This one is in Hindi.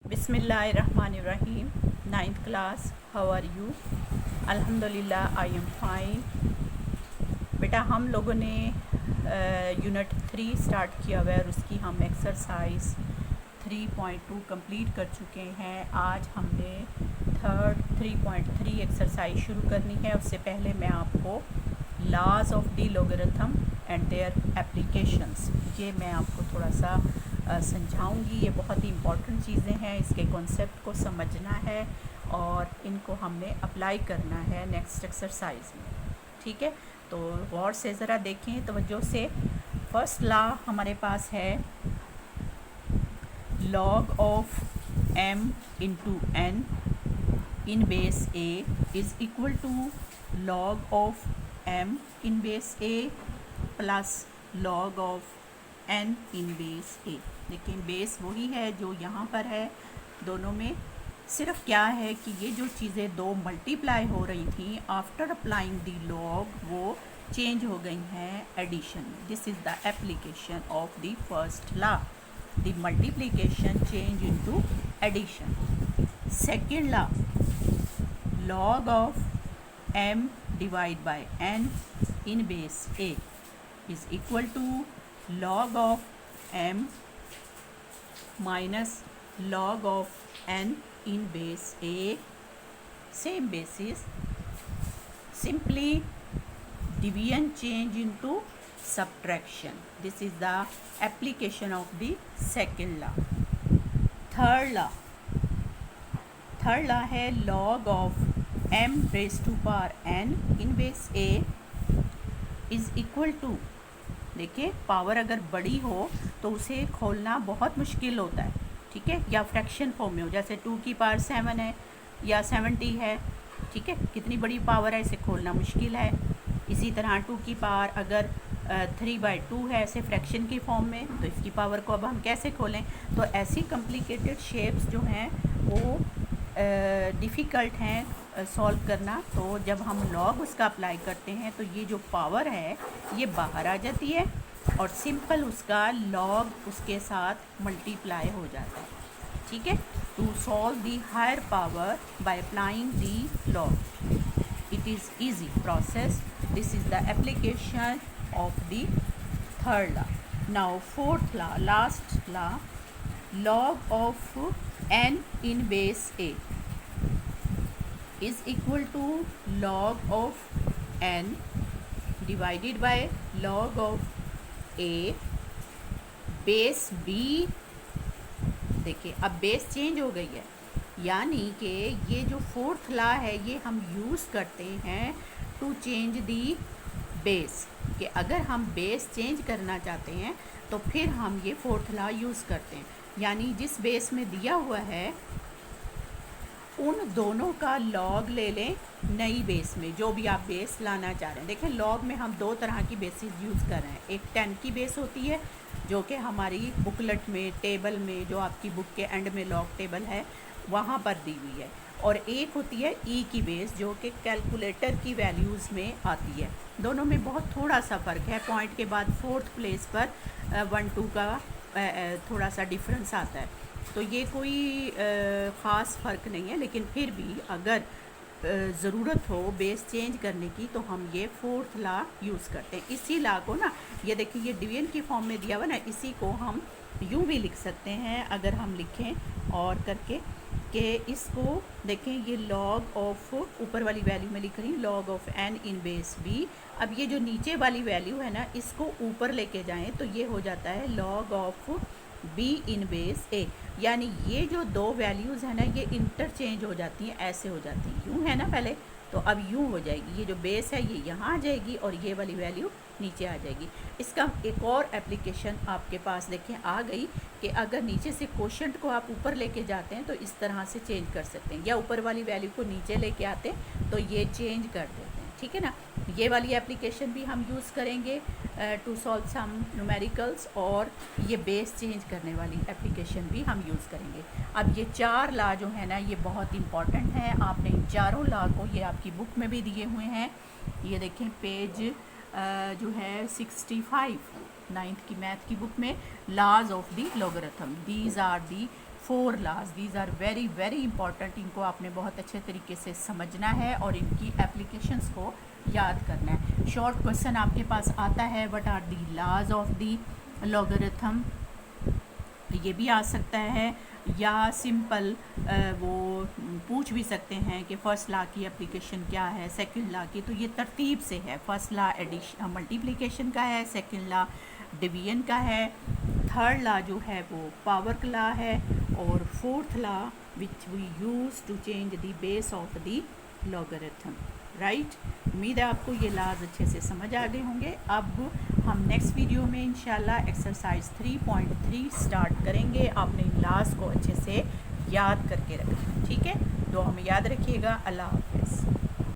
बिस्मिल्लाहिर्रहमानिर्रहीम। 9th class, how are you? अल्हम्दुलिल्लाह आई एम फाइन। बेटा हम लोगों ने यूनिट 3 स्टार्ट किया हुआ है और उसकी हम एक्सरसाइज 3.2 कंप्लीट कर चुके हैं। आज हमने 3.3 एक्सरसाइज शुरू करनी है। उससे पहले मैं आपको laws of the logarithm and their applications, ये मैं आपको थोड़ा सा समझाऊंगी। ये बहुत ही इम्पॉर्टेंट चीज़ें हैं, इसके कॉन्सेप्ट को समझना है और इनको हमने अप्लाई करना है नेक्स्ट एक्सरसाइज में। ठीक है, तो गौर से ज़रा देखें तवज्जो से। फर्स्ट लॉ हमारे पास है log of m into n in base a is equal to log of m in base a plus log of n in base a। लेकिन बेस वही है जो यहाँ पर है, दोनों में सिर्फ क्या है कि ये जो चीज़ें दो मल्टीप्लाई हो रही थी आफ्टर अप्लाइंग दी लॉग वो चेंज हो गई हैं एडिशन में। This is the application of the first law, the multiplication change into addition. Second law, log of m divided by n in base a is equal to log of m minus log of n in base a, same basis, simply division change into subtraction. This is the application of the second law. Third law है log of m raised to power n in base a is equal to, देखिए पावर अगर बड़ी हो तो उसे खोलना बहुत मुश्किल होता है, ठीक है, या फ्रैक्शन फॉर्म में हो, जैसे 2 की पावर 7 है या 70 है, ठीक है, कितनी बड़ी पावर है, इसे खोलना मुश्किल है। इसी तरह 2 की पावर अगर 3/2 है ऐसे फ्रैक्शन की फॉर्म में, तो इसकी पावर को अब हम कैसे खोलें? तो ऐसी कॉम्प्लिकेटेड शेप्स जो हैं वो डिफ़िकल्ट हैं सॉल्व करना। तो जब हम लॉग उसका अप्लाई करते हैं तो ये जो पावर है ये बाहर आ जाती है और सिंपल उसका लॉग उसके साथ मल्टीप्लाई हो जाता है, ठीक है। To solve the higher power by applying the log, it is easy process. This is the application of the third law. Now fourth law, last law, log of n in base a is equal to log of n divided by log of a base b। देखिए अब बेस चेंज हो गई है, यानी कि ये जो फोर्थ लॉ है ये हम यूज़ करते हैं टू चेंज दी बेस, कि अगर हम बेस चेंज करना चाहते हैं तो फिर हम ये फोर्थ लॉ यूज़ करते हैं। यानी जिस बेस में दिया हुआ है उन दोनों का लॉग ले लें नई बेस में, जो भी आप बेस लाना चाह रहे हैं। देखें लॉग में हम दो तरह की बेसिस यूज़ कर रहे हैं। एक 10 की बेस होती है जो कि हमारी बुकलेट में, टेबल में, जो आपकी बुक के एंड में लॉग टेबल है वहाँ पर दी हुई है, और एक होती है ई की बेस जो कि कैलकुलेटर की वैल्यूज़ में आती है। दोनों में बहुत थोड़ा सा फ़र्क है, पॉइंट के बाद फोर्थ प्लेस पर 1-2 का थोड़ा सा डिफरेंस आता है। तो ये कोई ख़ास फ़र्क नहीं है, लेकिन फिर भी अगर ज़रूरत हो बेस चेंज करने की तो हम ये फोर्थ लॉ यूज़ करते हैं। इसी लॉ को ना, ये देखिए ये डिवीजन की फॉर्म में दिया हुआ ना, इसी को हम यूँ भी लिख सकते हैं अगर हम लिखें और करके कि इसको देखें, ये लॉग ऑफ, ऊपर वाली वैल्यू में लिख रही हूँ log of n in base b। अब ये जो नीचे वाली वैल्यू है ना इसको ऊपर लेके जाएं तो ये हो जाता है log of b in base a। यानी ये जो दो वैल्यूज़ हैं ना ये इंटरचेंज हो जाती हैं, ऐसे हो जाती हैं, यूँ है ना पहले, तो अब यूँ हो जाएगी, ये जो बेस है ये यहाँ आ जाएगी और ये वाली वैल्यू नीचे आ जाएगी। इसका एक और एप्लीकेशन आपके पास देखें आ गई कि अगर नीचे से कोशेंट को आप ऊपर लेके जाते हैं तो इस तरह से चेंज कर सकते हैं, या ऊपर वाली वैल्यू को नीचे लेके आते हैं तो ये चेंज कर देते हैं, ठीक है ना। ये वाली एप्लीकेशन भी हम यूज़ करेंगे टू सॉल्व सम न्यूमेरिकल्स, और ये बेस चेंज करने वाली एप्लीकेशन भी हम यूज़ करेंगे। अब ये 4 लॉ जो है ना ये बहुत इंपॉर्टेंट हैं, आपने इन चारों लॉ को, ये आपकी बुक में भी दिए हुए हैं, ये देखें पेज जो है 65 9th की मैथ की बुक में, laws of the logarithm, these are the 4 laws, these are very very important. इनको आपने बहुत अच्छे तरीके से समझना है और इनकी एप्लीकेशंस को याद करना है। शॉर्ट क्वेश्चन आपके पास आता है, व्हाट आर दी लाज ऑफ दी लॉगरिथम, ये भी आ सकता है, या सिंपल वो पूछ भी सकते हैं कि फ़र्स्ट लॉ की एप्लीकेशन क्या है, सेकंड लॉ की। तो ये तरतीब से है, फर्स्ट लॉ एडिशन मल्टीप्लिकेशन का है, सेकंड लॉ डिवीजन का है, थर्ड लॉ जो है वो पावर का लॉ है, और fourth law which we use to change the base of the logarithm. Right, उम्मीद है आपको ये लाज अच्छे से समझ आ गए होंगे। अब हम नेक्स्ट वीडियो में इंशाल्लाह एक्सरसाइज 3.3 स्टार्ट करेंगे। आपने इन लाज को अच्छे से याद करके रखना, ठीक है। तो हमें याद रखिएगा। अल्लाह हाफ़िज़।